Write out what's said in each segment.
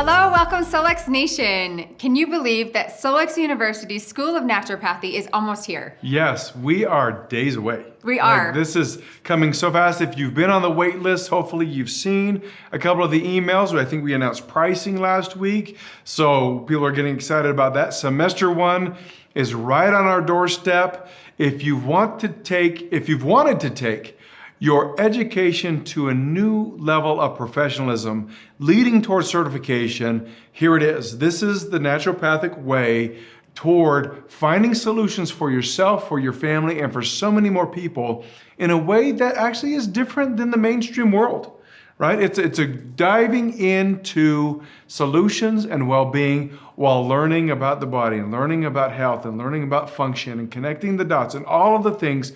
Hello, welcome Solex Nation. Can you believe that Solex University's School of Naturopathy is almost here? Yes, we are days away. We are. Like, this is coming so fast. If you've been on the wait list, hopefully you've seen a couple of the emails. I think we announced pricing last week, so people are getting excited about that. Semester 1 is right on our doorstep. If you've wanted to take your education to a new level of professionalism, leading towards certification, here it is. This is the naturopathic way toward finding solutions for yourself, for your family, and for so many more people in a way that actually is different than the mainstream world, right? It's a diving into solutions and well-being while learning about the body and learning about health and learning about function and connecting the dots and all of the things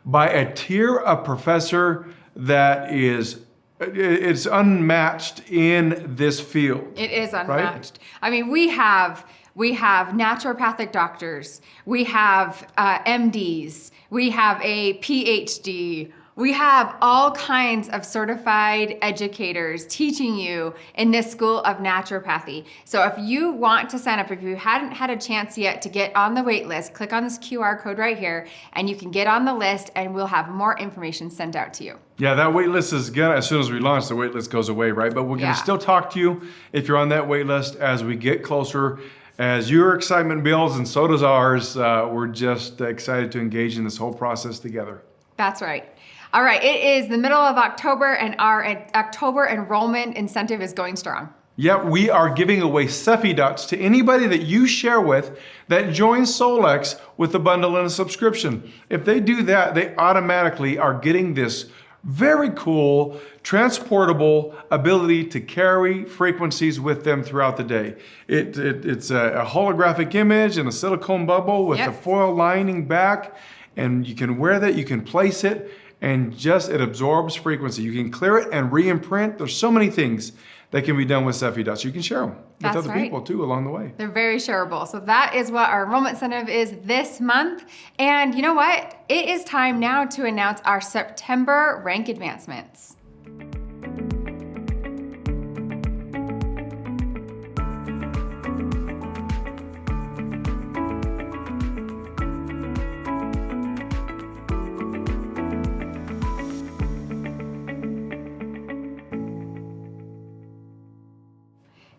by a tier of professor that it's unmatched in this field. It is unmatched. Right? I mean, we have naturopathic doctors, we have MDs, we have a PhD, we have all kinds of certified educators teaching you in this School of Naturopathy. So if you want to sign up, if you hadn't had a chance yet to get on the wait list, click on this QR code right here and you can get on the list and we'll have more information sent out to you. Yeah, that wait list is gonna, as soon as we launch, the wait list goes away, right? But we're gonna still talk to you if you're on that wait list as we get closer. As your excitement builds and so does ours, we're just excited to engage in this whole process together. That's right. All right, it is the middle of October and our October enrollment incentive is going strong. Yeah, we are giving away Cephi dots to anybody that you share with that joins Solex with a bundle and a subscription. If they do that, they automatically are getting this very cool, transportable ability to carry frequencies with them throughout the day. It's a holographic image and a silicone bubble with a foil lining back, and you can wear that, you can place it, and it absorbs frequency. You can clear it and re-imprint. There's so many things that can be done with Cephi dots. You can share them with other people too along the way. They're very shareable. So that is what our enrollment incentive is this month. And you know what? It is time now to announce our September rank advancements.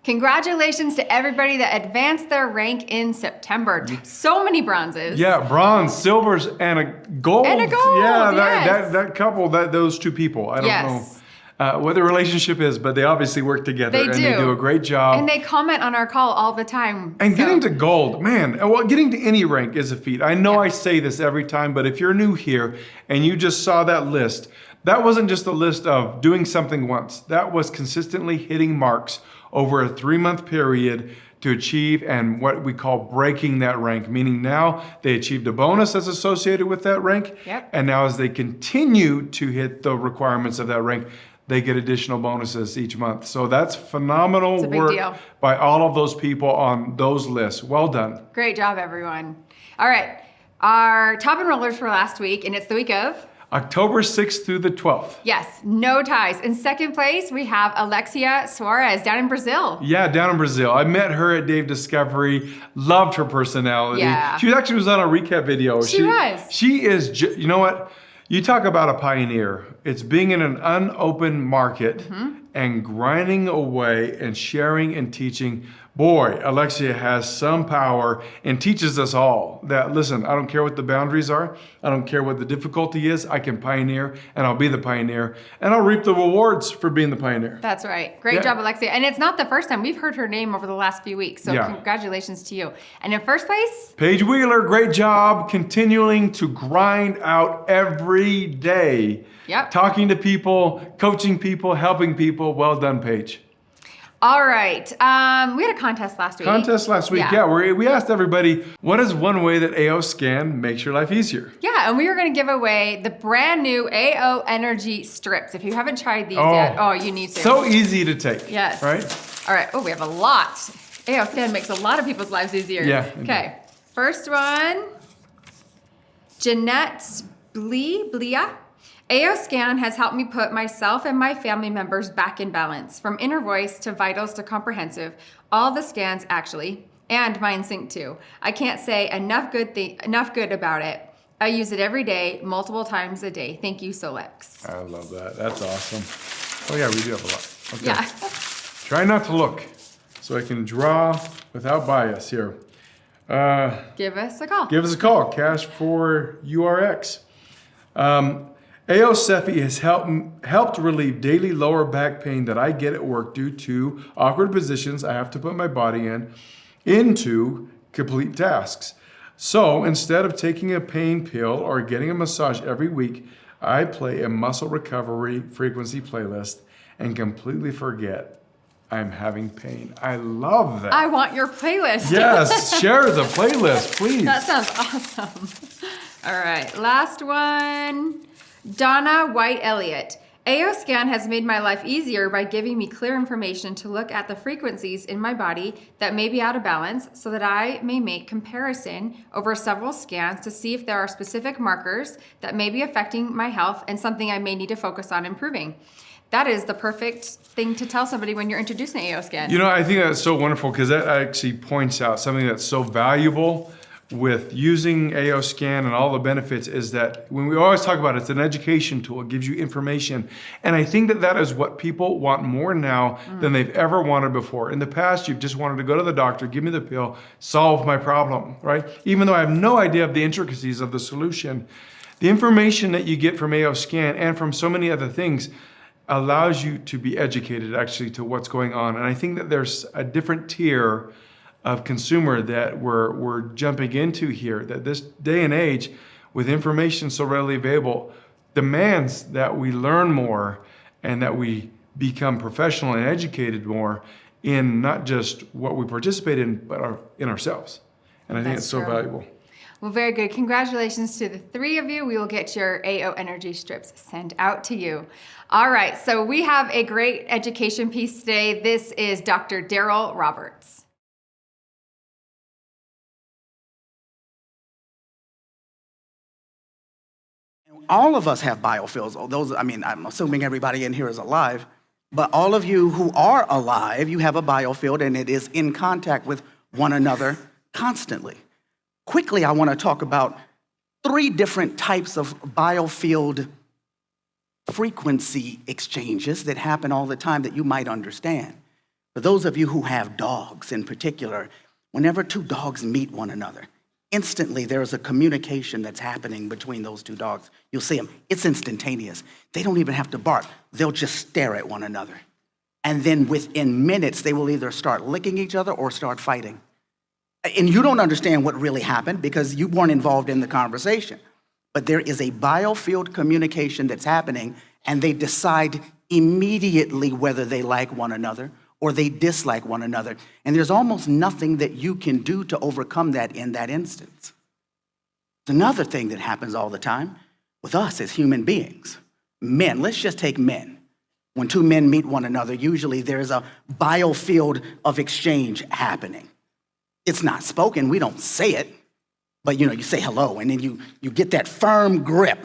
Congratulations to everybody that advanced their rank in September. So many bronzes. Yeah, bronze, silvers, and a gold. And a gold, yeah, that couple, those two people. I don't know what the relationship is, but they obviously work together. They They do a great job. And they comment on our call all the time. And getting to gold, man, well, getting to any rank is a feat. I know I say this every time, but if you're new here and you just saw that list, that wasn't just a list of doing something once. That was consistently hitting marks over a 3-month period to achieve and what we call breaking that rank, meaning now they achieved a bonus that's associated with that rank. And now as they continue to hit the requirements of that rank, they get additional bonuses each month. So that's phenomenal work by all of those people on those lists. Well done. Great job, everyone. All right, our top enrollers for last week, and it's the week of? October 6th through the 12th. Yes, no ties. In second place, we have Alexia Suarez down in Brazil. Yeah, down in Brazil. I met her at Dave Discovery, loved her personality. Yeah. She actually was on a recap video. She was. She is, you know what? You talk about a pioneer. It's being in an unopened market and grinding away and sharing and teaching. Boy, Alexia has some power and teaches us all that, listen, I don't care what the boundaries are. I don't care what the difficulty is. I can pioneer and I'll be the pioneer and I'll reap the rewards for being the pioneer. That's right. Great job, Alexia. And it's not the first time. We've heard her name over the last few weeks. So congratulations to you. And in first place? Paige Wheeler, great job continuing to grind out every day. Talking to people, coaching people, helping people. Well done, Paige. All right, we had a contest last week. Yeah, we asked everybody, what is one way that AO Scan makes your life easier? Yeah, and we were gonna give away the brand new AO Energy Strips. If you haven't tried these yet, you need to. So easy to take. Yes. Right? All right, we have a lot. AO Scan makes a lot of people's lives easier. Yeah. Okay, first one, Jeanette Blia. AO Scan has helped me put myself and my family members back in balance, from inner voice to vitals to comprehensive. All the scans, actually, and mind sync too. I can't say enough good about it. I use it every day, multiple times a day. Thank you, Solex. I love that. That's awesome. Oh yeah, we do have a lot. Okay. Yeah. Try not to look so I can draw without bias here. Give us a call. Give us a call, Cash for URX. AO Cephii has helped relieve daily lower back pain that I get at work due to awkward positions I have to put my body into complete tasks. So instead of taking a pain pill or getting a massage every week, I play a muscle recovery frequency playlist and completely forget I'm having pain. I love that. I want your playlist. Yes, share the playlist, please. That sounds awesome. All right, last one. Donna White Elliott. AO Scan has made my life easier by giving me clear information to look at the frequencies in my body that may be out of balance so that I may make comparison over several scans to see if there are specific markers that may be affecting my health and something I may need to focus on improving. That is the perfect thing to tell somebody when you're introducing AO Scan. You know, I think that's so wonderful because that actually points out something that's so valuable with using AO Scan and all the benefits is that when we always talk about it, it's an education tool, it gives you information. And I think that that is what people want more now than they've ever wanted before. In the past, you've just wanted to go to the doctor, give me the pill, solve my problem, right? Even though I have no idea of the intricacies of the solution. The information that you get from AO Scan and from so many other things allows you to be educated actually to what's going on. And I think that there's a different tier of consumer that we're jumping into here, that this day and age with information so readily available demands that we learn more and that we become professional and educated more in not just what we participate in, but in ourselves. And I think it's so valuable. Well, very good. Congratulations to the three of you. We will get your AO energy strips sent out to you. All right, so we have a great education piece today. This is Dr. Darryl Roberts. All of us have biofields. Those, I mean, I'm assuming everybody in here is alive, but all of you who are alive, you have a biofield and it is in contact with one another constantly. Quickly, I want to talk about 3 different types of biofield frequency exchanges that happen all the time that you might understand. For those of you who have dogs in particular, whenever 2 dogs meet one another, instantly there is a communication that's happening between those 2 dogs. You'll see them. It's instantaneous. They don't even have to bark. They'll just stare at one another. And then within minutes, they will either start licking each other or start fighting. And you don't understand what really happened because you weren't involved in the conversation. But there is a biofield communication that's happening, and they decide immediately whether they like one another or they dislike one another. And there's almost nothing that you can do to overcome that in that instance. Another thing that happens all the time with us as human beings, men, let's just take men. When 2 men meet one another, usually there's a biofield of exchange happening. It's not spoken, we don't say it, but you say hello, and then you get that firm grip,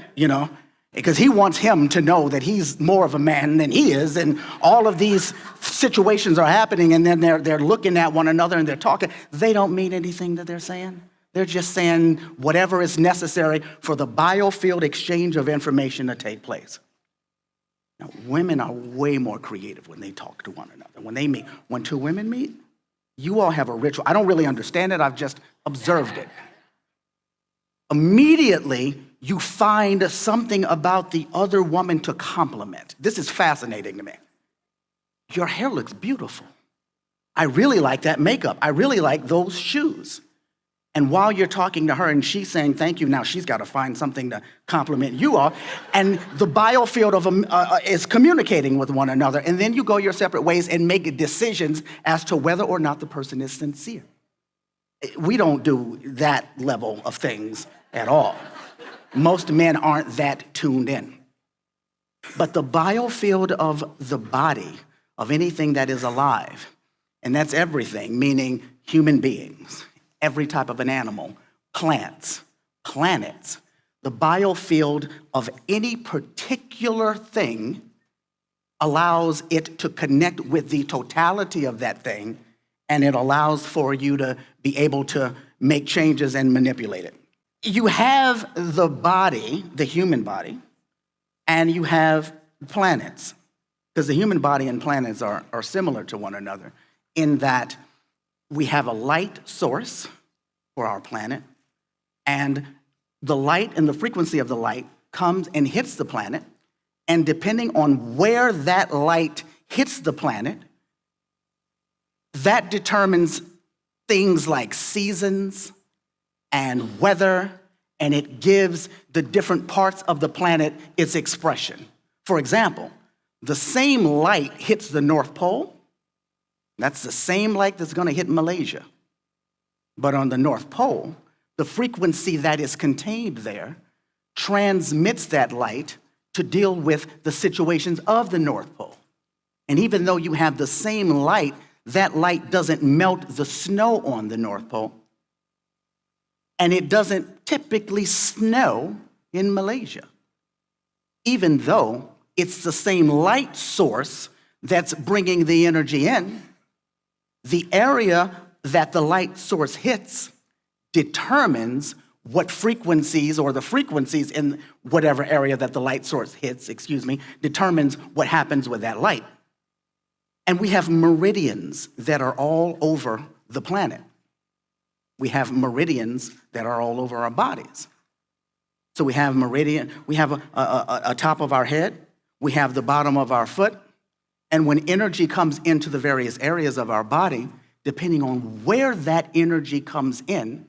because he wants him to know that he's more of a man than he is, and all of these situations are happening, and then they're looking at one another and they're talking. They don't mean anything that they're saying. They're just saying whatever is necessary for the biofield exchange of information to take place. Now, women are way more creative when they talk to one another. When they meet, when 2 women meet, you all have a ritual. I don't really understand it. I've just observed it. Immediately, you find something about the other woman to compliment. This is fascinating to me. Your hair looks beautiful. I really like that makeup. I really like those shoes. And while you're talking to her and she's saying thank you, now she's got to find something to compliment you all. And the biofield of is communicating with one another. And then you go your separate ways and make decisions as to whether or not the person is sincere. We don't do that level of things at all. Most men aren't that tuned in. But the biofield of the body of anything that is alive, and that's everything, meaning human beings, every type of an animal, plants, planets, the biofield of any particular thing allows it to connect with the totality of that thing, and it allows for you to be able to make changes and manipulate it. You have the body, the human body, and you have planets, because the human body and planets are similar to one another in that we have a light source for our planet, and the light and the frequency of the light comes and hits the planet, and depending on where that light hits the planet, that determines things like seasons and weather, and it gives the different parts of the planet its expression. For example, the same light hits the North Pole. That's the same light that's going to hit Malaysia. But on the North Pole, the frequency that is contained there transmits that light to deal with the situations of the North Pole. And even though you have the same light, that light doesn't melt the snow on the North Pole. And it doesn't typically snow in Malaysia, even though it's the same light source that's bringing the energy in. The area that the light source hits determines what frequencies, or the frequencies in whatever area that the light source hits, determines what happens with that light. And we have meridians that are all over the planet. We have meridians that are all over our bodies. So we have meridian, we have a top of our head, we have the bottom of our foot, and when energy comes into the various areas of our body, depending on where that energy comes in,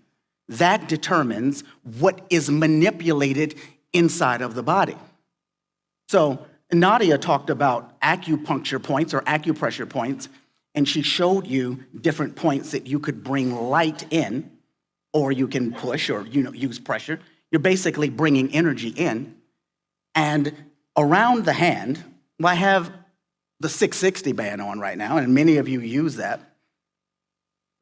that determines what is manipulated inside of the body. So Nadia talked about acupuncture points or acupressure points, and she showed you different points that you could bring light in, or you can push or use pressure. You're basically bringing energy in. And around the hand, I have the 660 band on right now, and many of you use that.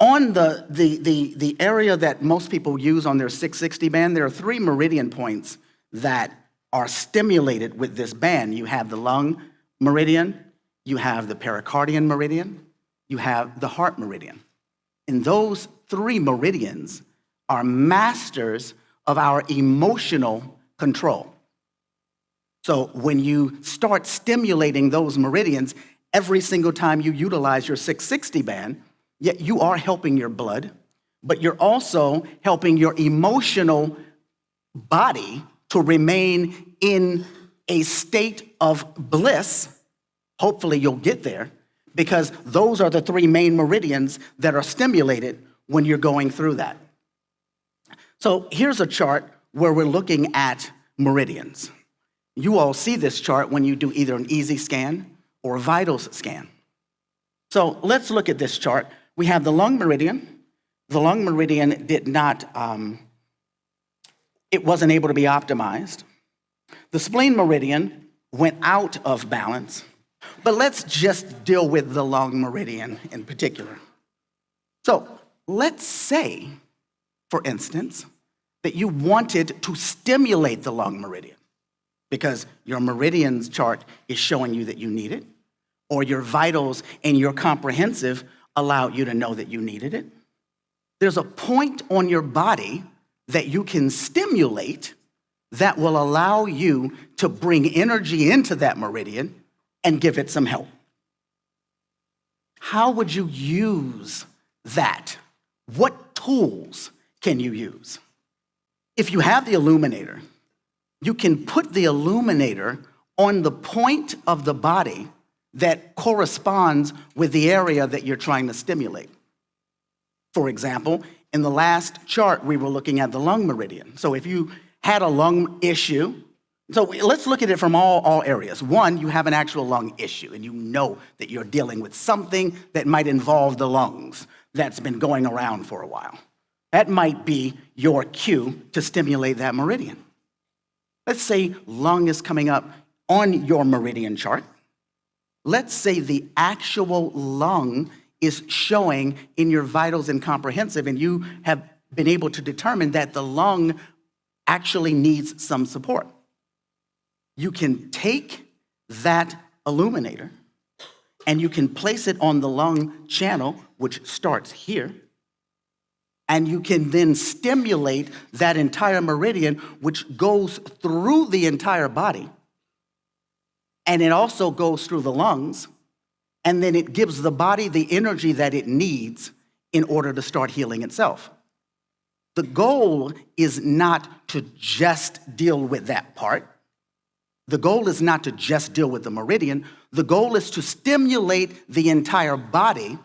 On the area that most people use on their 660 band, there are 3 meridian points that are stimulated with this band. You have the lung meridian, you have the pericardian meridian, you have the heart meridian. And those 3 meridians are masters of our emotional control. So when you start stimulating those meridians, every single time you utilize your 660 band, yet you are helping your blood, but you're also helping your emotional body to remain in a state of bliss. Hopefully you'll get there, because those are the 3 main meridians that are stimulated when you're going through that. So here's a chart where we're looking at meridians. You all see this chart when you do either an easy scan or a vitals scan. So let's look at this chart. We have the lung meridian. The lung meridian did not, it wasn't able to be optimized. The spleen meridian went out of balance. But let's just deal with the lung meridian in particular. So let's say, for instance, that you wanted to stimulate the lung meridian because your meridians chart is showing you that you need it, or your vitals and your comprehensive allow you to know that you needed it. There's a point on your body that you can stimulate that will allow you to bring energy into that meridian and give it some help. How would you use that? What tools can you use? If you have the illuminator, you can put the illuminator on the point of the body that corresponds with the area that you're trying to stimulate. For example, in the last chart, we were looking at the lung meridian. So if you had a lung issue, so let's look at it from all areas. One, you have an actual lung issue, and you know that you're dealing with something that might involve the lungs that's been going around for a while. That might be your cue to stimulate that meridian. Let's say lung is coming up on your meridian chart. Let's say the actual lung is showing in your vitals and comprehensive, and you have been able to determine that the lung actually needs some support. You can take that illuminator and you can place it on the lung channel, which starts here, and you can then stimulate that entire meridian, which goes through the entire body, and it also goes through the lungs, and then it gives the body the energy that it needs in order to start healing itself. The goal is not to just deal with that part. The goal is not to just deal with the meridian. The goal is to stimulate the entire body,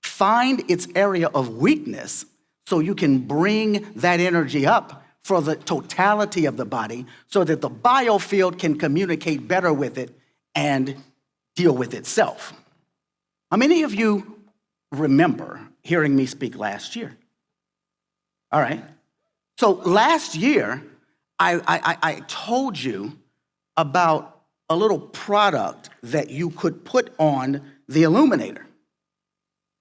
find its area of weakness, so you can bring that energy up for the totality of the body so that the biofield can communicate better with it and deal with itself. How many of you remember hearing me speak last year? All right. So last year, I told you about a little product that you could put on the illuminator.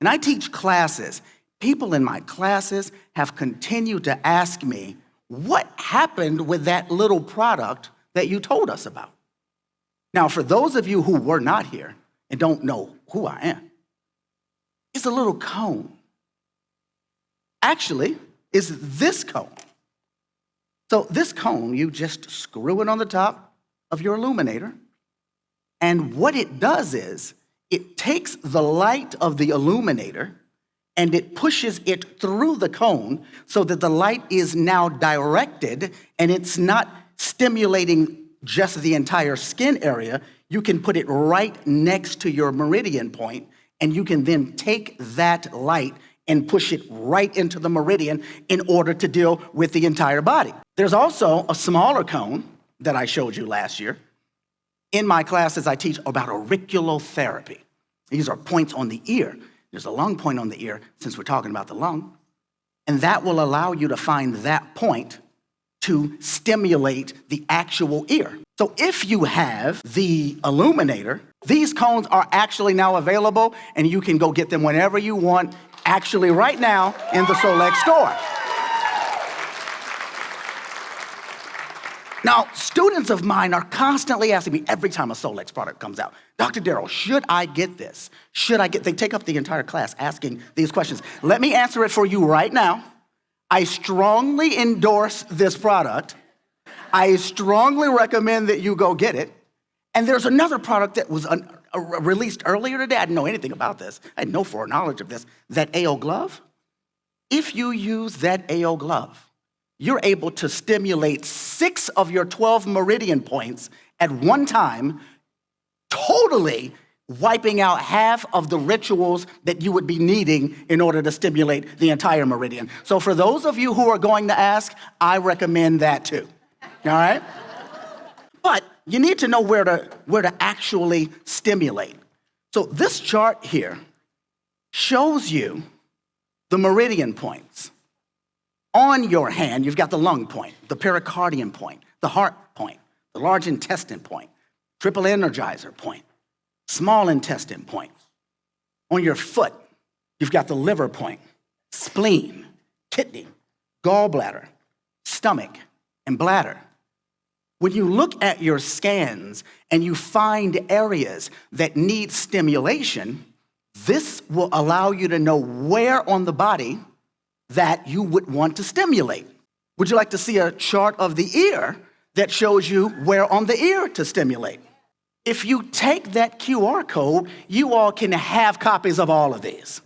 And I teach classes. People in my classes have continued to ask me, what happened with that little product that you told us about? Now, for those of you who were not here and don't know who I am, it's a little cone. Actually, it's this cone. So this cone, you just screw it on the top of your illuminator, and what it does is it takes the light of the illuminator and it pushes it through the cone so that the light is now directed and it's not stimulating just the entire skin area. You can put it right next to your meridian point, and you can then take that light and push it right into the meridian in order to deal with the entire body. There's also a smaller cone that I showed you last year. In my classes, I teach about auriculotherapy. These are points on the ear. There's a lung point on the ear, since we're talking about the lung, and that will allow you to find that point to stimulate the actual ear. So if you have the illuminator, these cones are actually now available, and you can go get them whenever you want, actually right now in the Solex store. Now, students of mine are constantly asking me every time a Solex product comes out, Dr. Darryl, should I get this? They take up the entire class asking these questions. Let me answer it for you right now. I strongly endorse this product. I strongly recommend that you go get it. And there's another product that was released earlier today. I didn't know anything about this. I had no foreknowledge of this. That AO glove. If you use that AO glove, you're able to stimulate 6 of your 12 meridian points at one time, totally wiping out half of the rituals that you would be needing in order to stimulate the entire meridian. So for those of you who are going to ask, I recommend that too. All right? But you need to know where to actually stimulate. So this chart here shows you the meridian points. On your hand, you've got the lung point, the pericardium point, the heart point, the large intestine point, triple energizer point, small intestine point. On your foot, you've got the liver point, spleen, kidney, gallbladder, stomach, and bladder. When you look at your scans and you find areas that need stimulation, this will allow you to know where on the body that you would want to stimulate. Would you like to see a chart of the ear that shows you where on the ear to stimulate? If you take that QR code, you all can have copies of all of these.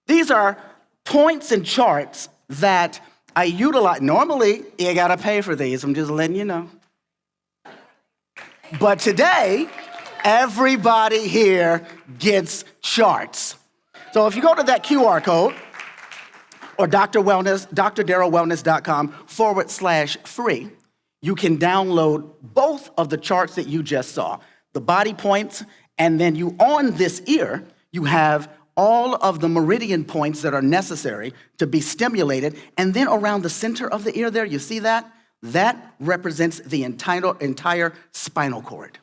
These are points and charts that I utilize. Normally, you gotta pay for these, I'm just letting you know. But today, everybody here gets charts. So if you go to that QR code, or drdarrylwellness.com/free, you can download both of the charts that you just saw, the body points, and then on this ear, you have all of the meridian points that are necessary to be stimulated, and then around the center of the ear there, you see that? That represents the entire spinal cord.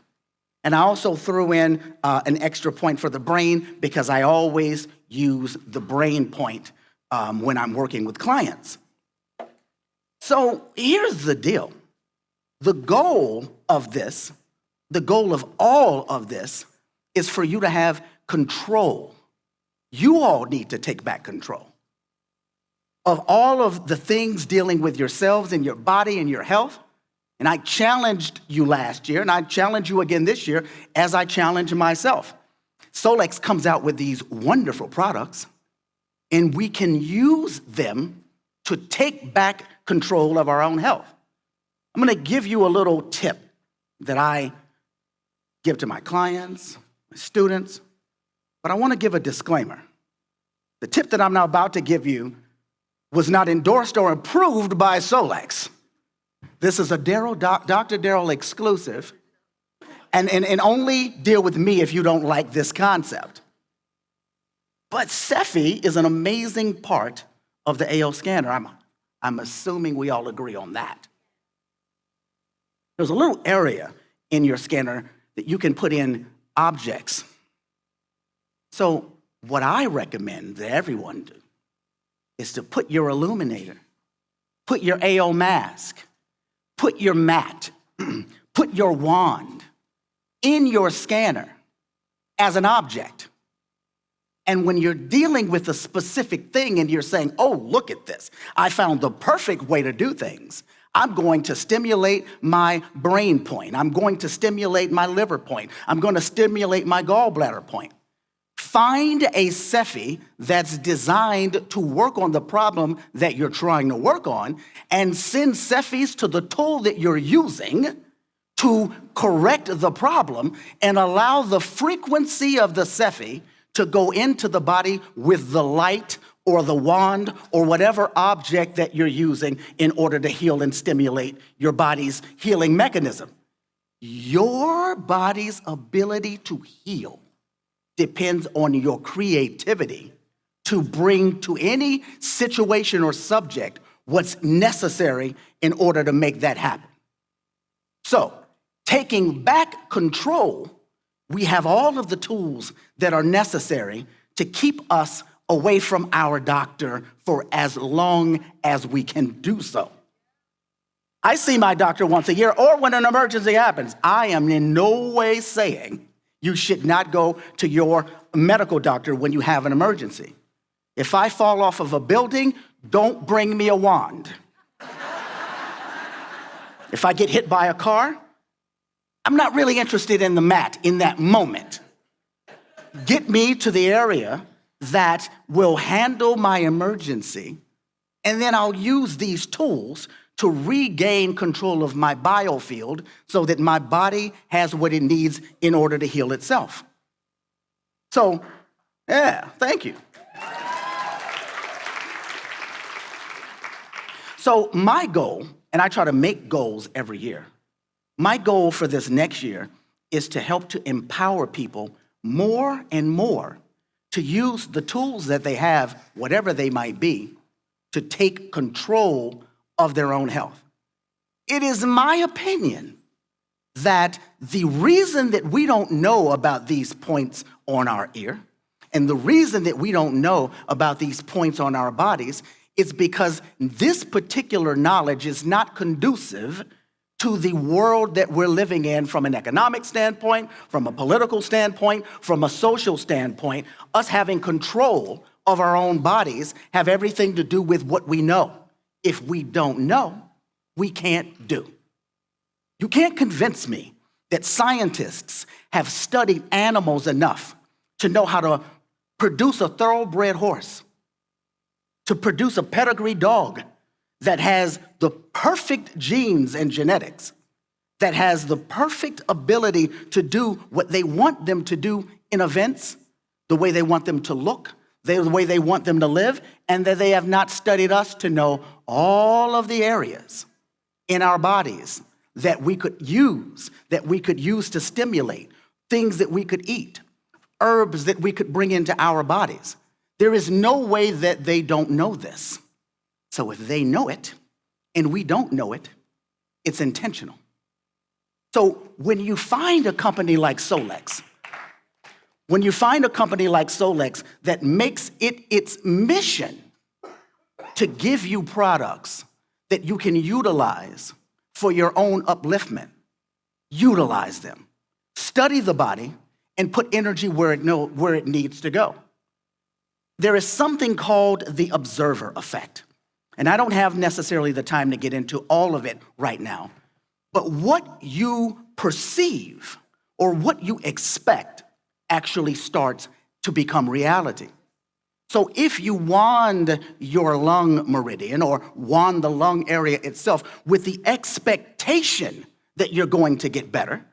And I also threw in an extra point for the brain because I always use the brain point when I'm working with clients. So here's the deal. The goal of this, the goal of all of this, is for you to have control. You all need to take back control of all of the things dealing with yourselves and your body and your health. And I challenged you last year, and I challenge you again this year as I challenge myself. Solex comes out with these wonderful products, and we can use them to take back control of our own health. I'm going to give you a little tip that I give to my clients, my students, but I want to give a disclaimer. The tip that I'm now about to give you was not endorsed or approved by Solex. This is a Dr. Darryl exclusive, and only deal with me if you don't like this concept. But Cephi is an amazing part of the AO scanner. I'm assuming we all agree on that. There's a little area in your scanner that you can put in objects. So what I recommend that everyone do is to put your illuminator, put your AO mask, put your mat, put your wand in your scanner as an object. And when you're dealing with a specific thing and you're saying, oh, look at this, I found the perfect way to do things. I'm going to stimulate my brain point. I'm going to stimulate my liver point. I'm going to stimulate my gallbladder point. Find a Cephi that's designed to work on the problem that you're trying to work on, and send Cephis to the tool that you're using to correct the problem, and allow the frequency of the Cephi to go into the body with the light or the wand or whatever object that you're using in order to heal and stimulate your body's healing mechanism. Your body's ability to heal depends on your creativity to bring to any situation or subject what's necessary in order to make that happen. So, taking back control, we have all of the tools that are necessary to keep us away from our doctor for as long as we can do so. I see my doctor once a year or when an emergency happens. I am in no way saying you should not go to your medical doctor when you have an emergency. If I fall off of a building, don't bring me a wand. If I get hit by a car, I'm not really interested in the mat in that moment. Get me to the area that will handle my emergency, and then I'll use these tools to regain control of my biofield so that my body has what it needs in order to heal itself. So, yeah, thank you. So my goal, and I try to make goals every year, my goal for this next year is to help to empower people more and more to use the tools that they have, whatever they might be, to take control of their own health. It is my opinion that the reason that we don't know about these points on our ear, and the reason that we don't know about these points on our bodies, is because this particular knowledge is not conducive to the world that we're living in from an economic standpoint, from a political standpoint, from a social standpoint. Us having control of our own bodies have everything to do with what we know. If we don't know, we can't do. You can't convince me that scientists have studied animals enough to know how to produce a thoroughbred horse, to produce a pedigree dog that has the perfect genes and genetics, that has the perfect ability to do what they want them to do in events, the way they want them to look, the way they want them to live, and that they have not studied us to know all of the areas in our bodies that we could use to stimulate, things that we could eat, herbs that we could bring into our bodies. There is no way that they don't know this. So if they know it and we don't know it, it's intentional. So when you find a company like Solex, that makes it its mission to give you products that you can utilize for your own upliftment, utilize them. Study the body and put energy where it needs to go. There is something called the observer effect. And I don't have necessarily the time to get into all of it right now. But what you perceive or what you expect actually starts to become reality. So if you wand your lung meridian or wand the lung area itself with the expectation that you're going to get better,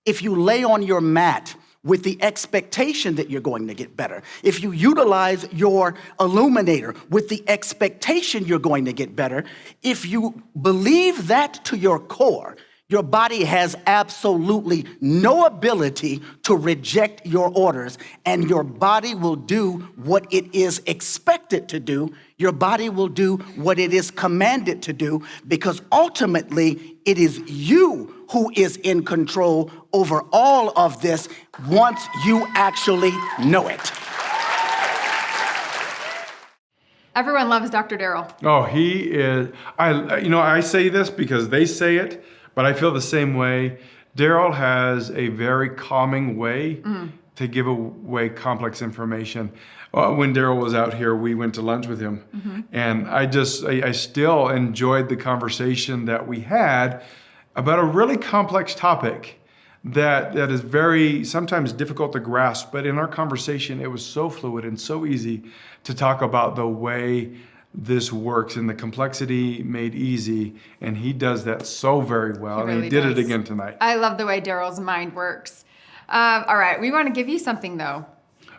if you lay on your mat with the expectation that you're going to get better, if you utilize your illuminator with the expectation you're going to get better, if you believe that to your core, your body has absolutely no ability to reject your orders, and your body will do what it is expected to do. Your body will do what it is commanded to do, because ultimately it is you who is in control over all of this once you actually know it. Everyone loves Dr. Darryl. Oh, he is. I say this because they say it, but I feel the same way. Darryl has a very calming way to give away complex information. When Darryl was out here, we went to lunch with him, and I still enjoyed the conversation that we had about a really complex topic that is very sometimes difficult to grasp. But in our conversation, it was so fluid and so easy to talk about the way this works and the complexity made easy, and he does that so very well. He really he did does. it again tonight. I love the way Darryl's mind works. All right, we want to give you something though.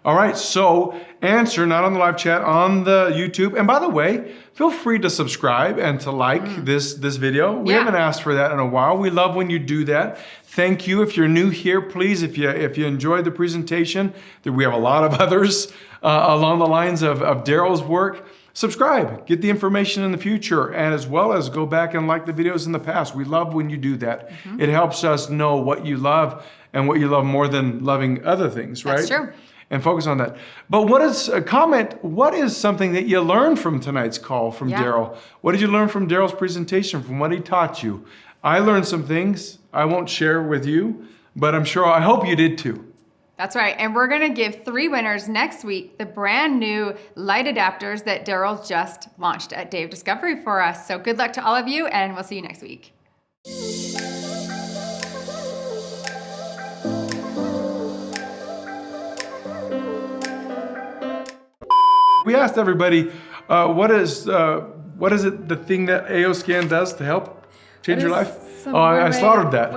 All right, so answer, not on the live chat, on the YouTube. And by the way, feel free to subscribe and to like this video. We haven't asked for that in a while. We love when you do that. Thank you. If you're new here, please, if you enjoyed the presentation, we have a lot of others along the lines of Darryl's work. Subscribe, get the information in the future, and as well as go back and like the videos in the past. We love when you do that. It helps us know what you love and what you love more than loving other things, right? That's true. And focus on that. But what is something that you learned from tonight's call from Darryl? What did you learn from Darryl's presentation, from what he taught you? I learned some things I won't share with you, but I hope you did too. That's right. And we're going to give 3 winners next week, the brand new light adapters that Darryl just launched at Day of Discovery for us. So good luck to all of you, and we'll see you next week. We asked everybody, what is it, the thing that AO Scan does to help change your life? I slaughtered that.